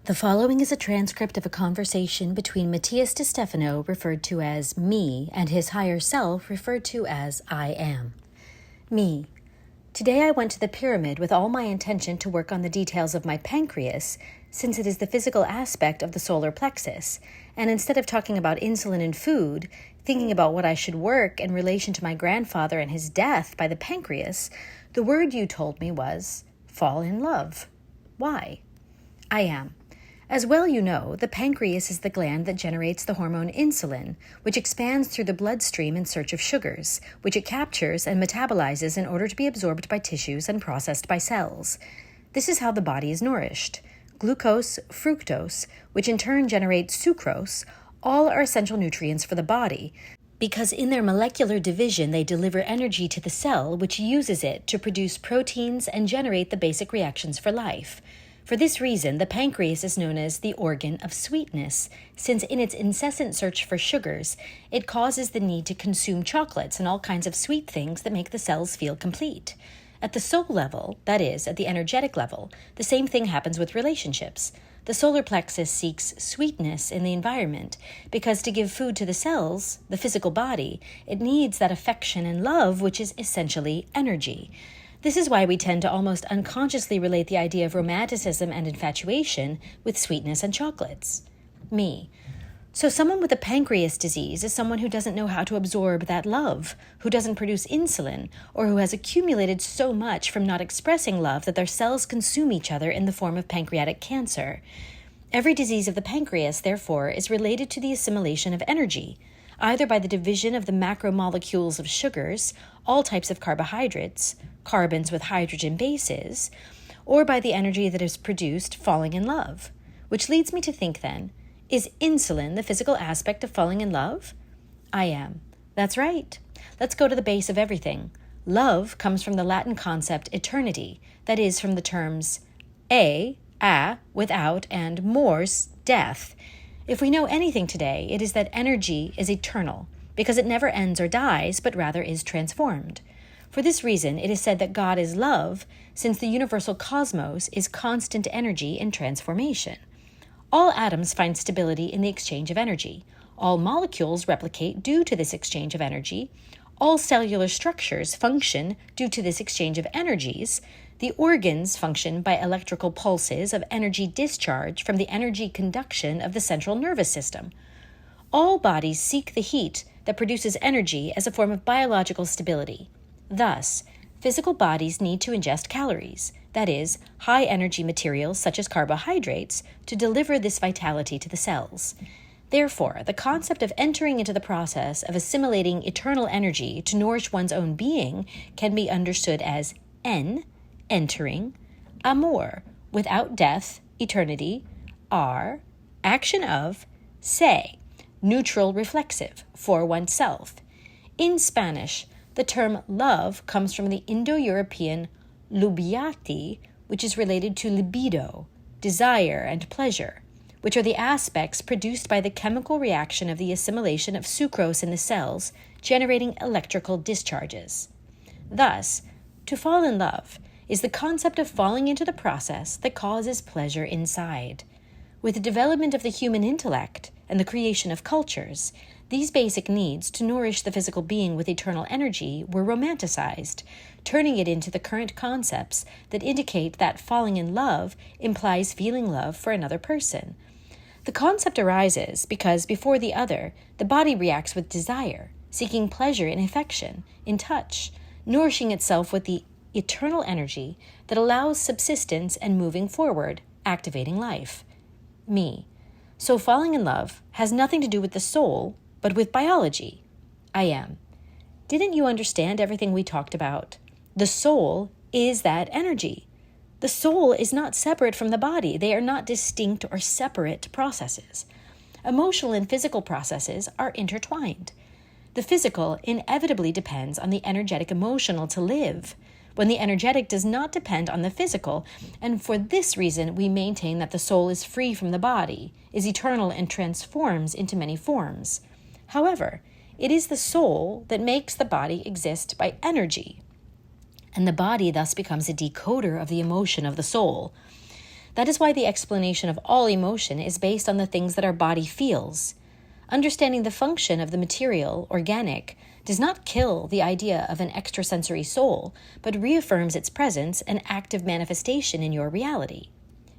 The following is a transcript of a conversation between Matías De Stefano, referred to as me, and his higher self, referred to as I am. Me. Today I went to the pyramid with all my intention to work on the details of my pancreas, since it is the physical aspect of the solar plexus, and instead of talking about insulin and food, thinking about what I should work in relation to my grandfather and his death by the pancreas, the word you told me was, fall in love. Why? I am. As well you know, the pancreas is the gland that generates the hormone insulin, which expands through the bloodstream in search of sugars, which it captures and metabolizes in order to be absorbed by tissues and processed by cells. This is how the body is nourished. Glucose, fructose, which in turn generates sucrose, all are essential nutrients for the body, because in their molecular division they deliver energy to the cell, which uses it to produce proteins and generate the basic reactions for life. For this reason, the pancreas is known as the organ of sweetness, since in its incessant search for sugars, it causes the need to consume chocolates and all kinds of sweet things that make the cells feel complete. At the soul level, that is, at the energetic level, the same thing happens with relationships. The solar plexus seeks sweetness in the environment, because to give food to the cells, the physical body, it needs that affection and love, which is essentially energy. This is why we tend to almost unconsciously relate the idea of romanticism and infatuation with sweetness and chocolates. Me. So someone with a pancreas disease is someone who doesn't know how to absorb that love, who doesn't produce insulin, or who has accumulated so much from not expressing love that their cells consume each other in the form of pancreatic cancer. Every disease of the pancreas, therefore, is related to the assimilation of energy, either by the division of the macromolecules of sugars, all types of carbohydrates, carbons with hydrogen bases, or by the energy that is produced falling in love. Which leads me to think then, is insulin the physical aspect of falling in love? I am. That's right. Let's go to the base of everything. Love comes from the Latin concept eternity, that is from the terms a, without, and mors, death. If we know anything today, it is that energy is eternal, because it never ends or dies, but rather is transformed. For this reason, it is said that God is love, since the universal cosmos is constant energy in transformation. All atoms find stability in the exchange of energy. All molecules replicate due to this exchange of energy. All cellular structures function due to this exchange of energies. The organs function by electrical pulses of energy discharge from the energy conduction of the central nervous system. All bodies seek the heat that produces energy as a form of biological stability. Thus, physical bodies need to ingest calories, that is, high-energy materials such as carbohydrates, to deliver this vitality to the cells. Therefore, the concept of entering into the process of assimilating eternal energy to nourish one's own being can be understood as entering, amor, without death, eternity, action of, se, neutral reflexive, for oneself. In Spanish, the term love comes from the Indo-European lubiati, which is related to libido, desire, and pleasure, which are the aspects produced by the chemical reaction of the assimilation of sucrose in the cells, generating electrical discharges. Thus, to fall in love is the concept of falling into the process that causes pleasure inside. With the development of the human intellect and the creation of cultures, these basic needs to nourish the physical being with eternal energy were romanticized, turning it into the current concepts that indicate that falling in love implies feeling love for another person. The concept arises because before the other, the body reacts with desire, seeking pleasure in affection, in touch, nourishing itself with the eternal energy that allows subsistence and moving forward, activating life. Me. So falling in love has nothing to do with the soul, but with biology. I am. Didn't you understand everything we talked about? The soul is that energy. The soul is not separate from the body. They are not distinct or separate processes. Emotional and physical processes are intertwined. The physical inevitably depends on the energetic emotional to live, when the energetic does not depend on the physical, and for this reason we maintain that the soul is free from the body, is eternal, and transforms into many forms. However, it is the soul that makes the body exist by energy, and the body thus becomes a decoder of the emotion of the soul. That is why the explanation of all emotion is based on the things that our body feels. Understanding the function of the material, organic, does not kill the idea of an extrasensory soul, but reaffirms its presence and active manifestation in your reality.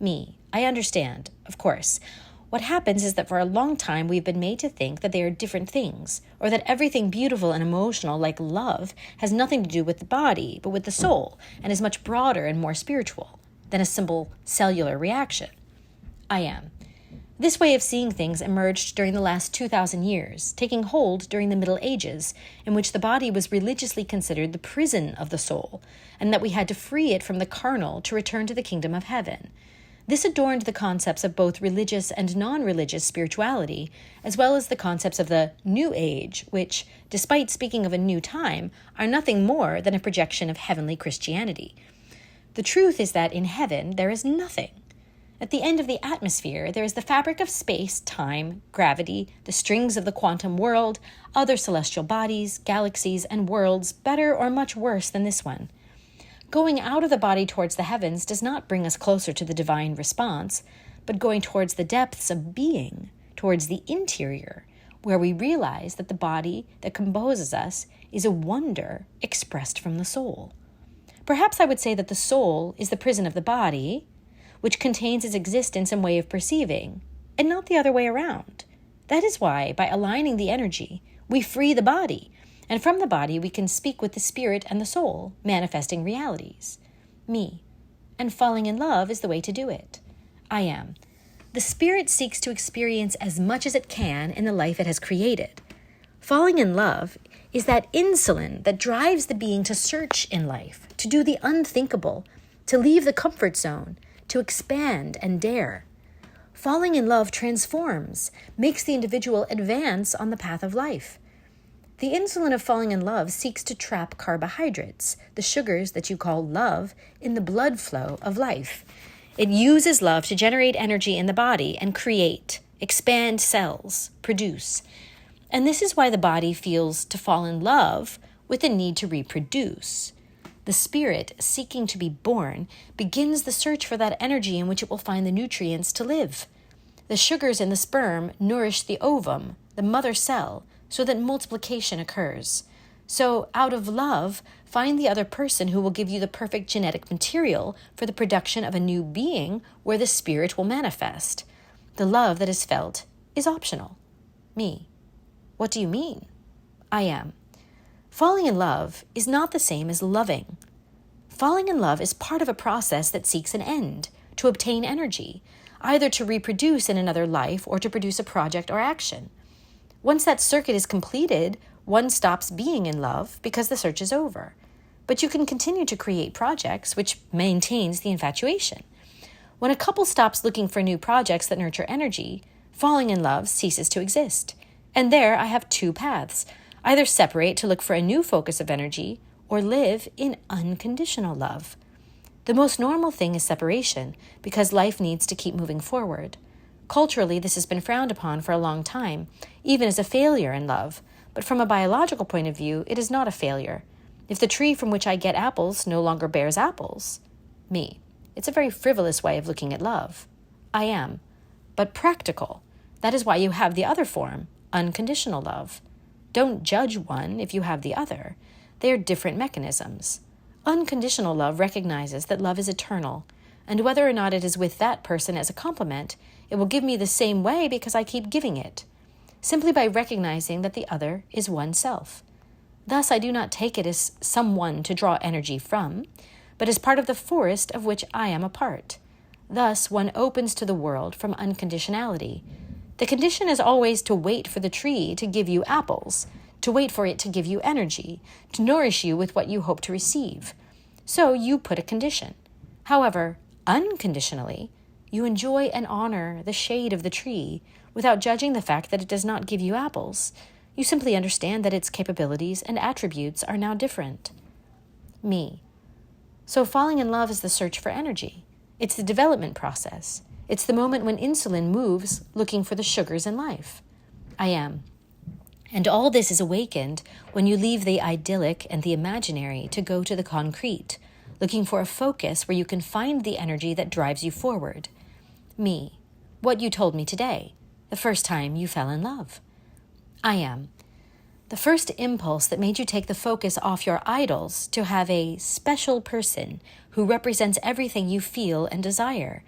Me, I understand, of course. What happens is that for a long time we've been made to think that they are different things, or that everything beautiful and emotional like love has nothing to do with the body, but with the soul, and is much broader and more spiritual than a simple cellular reaction. I am. This way of seeing things emerged during the last 2,000 years, taking hold during the Middle Ages, in which the body was religiously considered the prison of the soul, and that we had to free it from the carnal to return to the kingdom of heaven. This adorned the concepts of both religious and non-religious spirituality, as well as the concepts of the New Age, which, despite speaking of a new time, are nothing more than a projection of heavenly Christianity. The truth is that in heaven there is nothing. At the end of the atmosphere, there is the fabric of space, time, gravity, the strings of the quantum world, other celestial bodies, galaxies, and worlds better or much worse than this one. Going out of the body towards the heavens does not bring us closer to the divine response, but going towards the depths of being, towards the interior, where we realize that the body that composes us is a wonder expressed from the soul. Perhaps I would say that the soul is the prison of the body, which contains its existence and way of perceiving, and not the other way around. That is why, by aligning the energy, we free the body, and from the body we can speak with the spirit and the soul, manifesting realities. Me. And falling in love is the way to do it. I am. The spirit seeks to experience as much as it can in the life it has created. Falling in love is that insulin that drives the being to search in life, to do the unthinkable, to leave the comfort zone, to expand and dare. Falling in love transforms, makes the individual advance on the path of life. The insulin of falling in love seeks to trap carbohydrates, the sugars that you call love, in the blood flow of life. It uses love to generate energy in the body and create, expand cells, produce. And this is why the body feels to fall in love with the need to reproduce. The spirit, seeking to be born, begins the search for that energy in which it will find the nutrients to live. The sugars in the sperm nourish the ovum, the mother cell, so that multiplication occurs. So, out of love, find the other person who will give you the perfect genetic material for the production of a new being where the spirit will manifest. The love that is felt is optional. Me. What do you mean? I am. Falling in love is not the same as loving. Falling in love is part of a process that seeks an end, to obtain energy, either to reproduce in another life or to produce a project or action. Once that circuit is completed, one stops being in love because the search is over. But you can continue to create projects, which maintains the infatuation. When a couple stops looking for new projects that nurture energy, falling in love ceases to exist. And there I have two paths, either separate to look for a new focus of energy or live in unconditional love. The most normal thing is separation because life needs to keep moving forward. Culturally, this has been frowned upon for a long time, even as a failure in love. But from a biological point of view, it is not a failure. If the tree from which I get apples no longer bears apples, me. It's a very frivolous way of looking at love. I am. But practical. That is why you have the other form, unconditional love. Don't judge one if you have the other. They are different mechanisms. Unconditional love recognizes that love is eternal, and whether or not it is with that person as a compliment, it will give me the same way because I keep giving it, simply by recognizing that the other is oneself. Thus, I do not take it as someone to draw energy from, but as part of the forest of which I am a part. Thus, one opens to the world from unconditionality. The condition is always to wait for the tree to give you apples, to wait for it to give you energy, to nourish you with what you hope to receive. So you put a condition. However, unconditionally, you enjoy and honor the shade of the tree without judging the fact that it does not give you apples. You simply understand that its capabilities and attributes are now different. Me. So falling in love is the search for energy. It's the development process. It's the moment when insulin moves looking for the sugars in life. I am. And all this is awakened when you leave the idyllic and the imaginary to go to the concrete, looking for a focus where you can find the energy that drives you forward. Me, what you told me today, the first time you fell in love. I am. The first impulse that made you take the focus off your idols to have a special person who represents everything you feel and desire.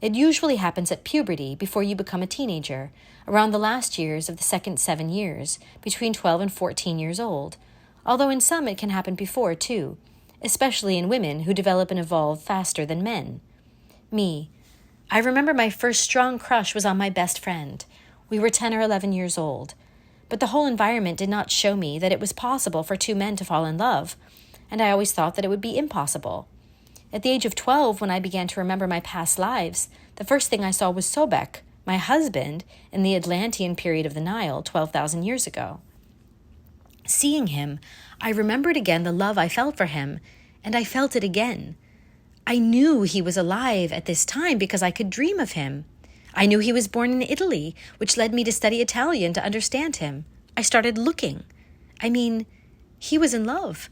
It usually happens at puberty before you become a teenager, around the last years of the second 7 years, between 12 and 14 years old, although in some it can happen before too, especially in women who develop and evolve faster than men. Me, I remember my first strong crush was on my best friend. We were 10 or 11 years old. But the whole environment did not show me that it was possible for two men to fall in love, and I always thought that it would be impossible. At the age of 12, when I began to remember my past lives, the first thing I saw was Sobek, my husband, in the Atlantean period of the Nile 12,000 years ago. Seeing him, I remembered again the love I felt for him, and I felt it again. I knew he was alive at this time because I could dream of him. I knew he was born in Italy, which led me to study Italian to understand him. I started looking. He was in love.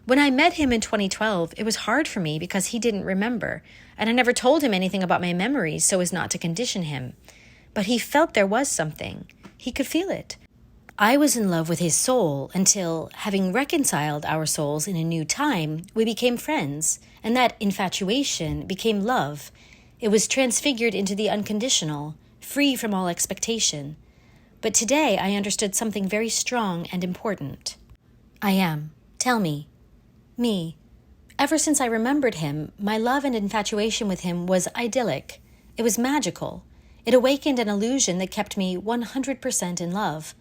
When I met him in 2012, it was hard for me because he didn't remember, and I never told him anything about my memories so as not to condition him. But he felt there was something. He could feel it. I was in love with his soul until, having reconciled our souls in a new time, we became friends, and that infatuation became love. It was transfigured into the unconditional, free from all expectation. But today I understood something very strong and important. I am. Tell me. Me. Ever since I remembered him, my love and infatuation with him was idyllic. It was magical. It awakened an illusion that kept me 100% in love.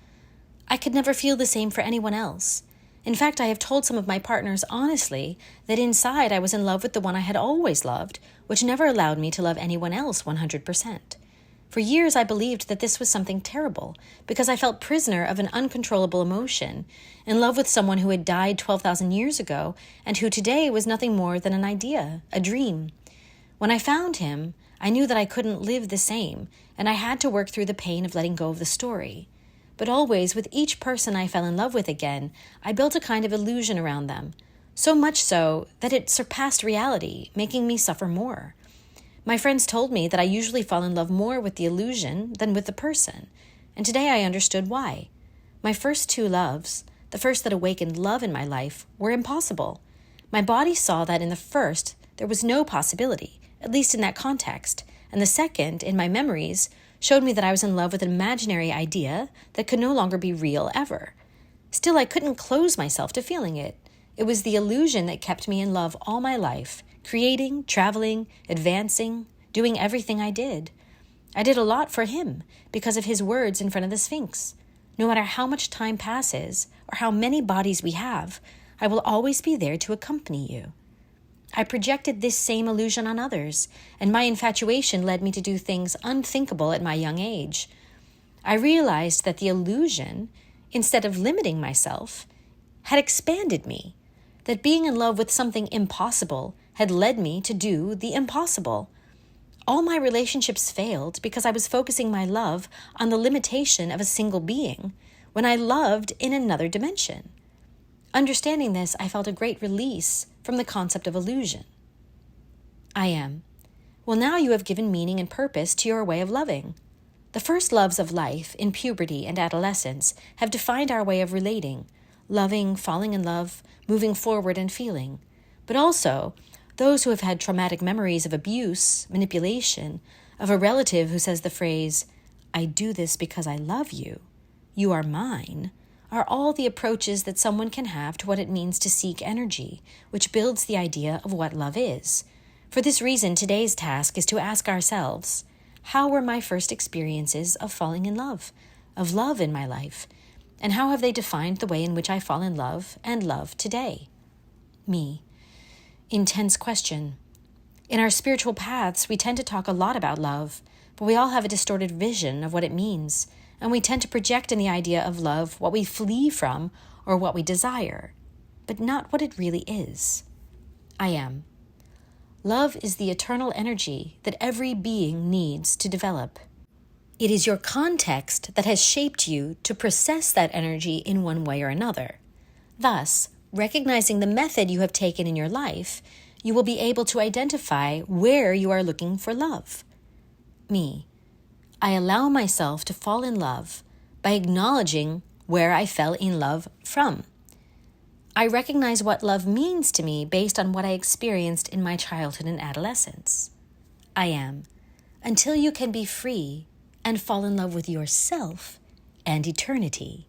I could never feel the same for anyone else. In fact, I have told some of my partners honestly that inside I was in love with the one I had always loved, which never allowed me to love anyone else 100%. For years I believed that this was something terrible, because I felt prisoner of an uncontrollable emotion, in love with someone who had died 12,000 years ago, and who today was nothing more than an idea, a dream. When I found him, I knew that I couldn't live the same, and I had to work through the pain of letting go of the story. But always, with each person I fell in love with again, I built a kind of illusion around them, so much so that it surpassed reality, making me suffer more. My friends told me that I usually fall in love more with the illusion than with the person, and today I understood why. My first two loves, the first that awakened love in my life, were impossible. My body saw that in the first there was no possibility, at least in that context, and the second, in my memories, showed me that I was in love with an imaginary idea that could no longer be real ever. Still, I couldn't close myself to feeling it. It was the illusion that kept me in love all my life, creating, traveling, advancing, doing everything I did. I did a lot for him because of his words in front of the Sphinx. No matter how much time passes or how many bodies we have, I will always be there to accompany you. I projected this same illusion on others, and my infatuation led me to do things unthinkable at my young age. I realized that the illusion, instead of limiting myself, had expanded me, that being in love with something impossible had led me to do the impossible. All my relationships failed because I was focusing my love on the limitation of a single being, when I loved in another dimension. Understanding this, I felt a great release from the concept of illusion. I am. Well, now you have given meaning and purpose to your way of loving. The first loves of life, in puberty and adolescence, have defined our way of relating, loving, falling in love, moving forward and feeling. But also, those who have had traumatic memories of abuse, manipulation, of a relative who says the phrase, "I do this because I love you, you are mine," are all the approaches that someone can have to what it means to seek energy, which builds the idea of what love is. For this reason, today's task is to ask ourselves, how were my first experiences of falling in love, of love in my life, and how have they defined the way in which I fall in love and love today? Me. Intense question. In our spiritual paths, we tend to talk a lot about love, but we all have a distorted vision of what it means, and we tend to project in the idea of love what we flee from or what we desire, but not what it really is. I am. Love is the eternal energy that every being needs to develop. It is your context that has shaped you to process that energy in one way or another. Thus, recognizing the method you have taken in your life you will be able to identify where you are looking for love. Me. I allow myself to fall in love by acknowledging where I fell in love from. I recognize what love means to me based on what I experienced in my childhood and adolescence. I am. Until you can be free and fall in love with yourself and eternity.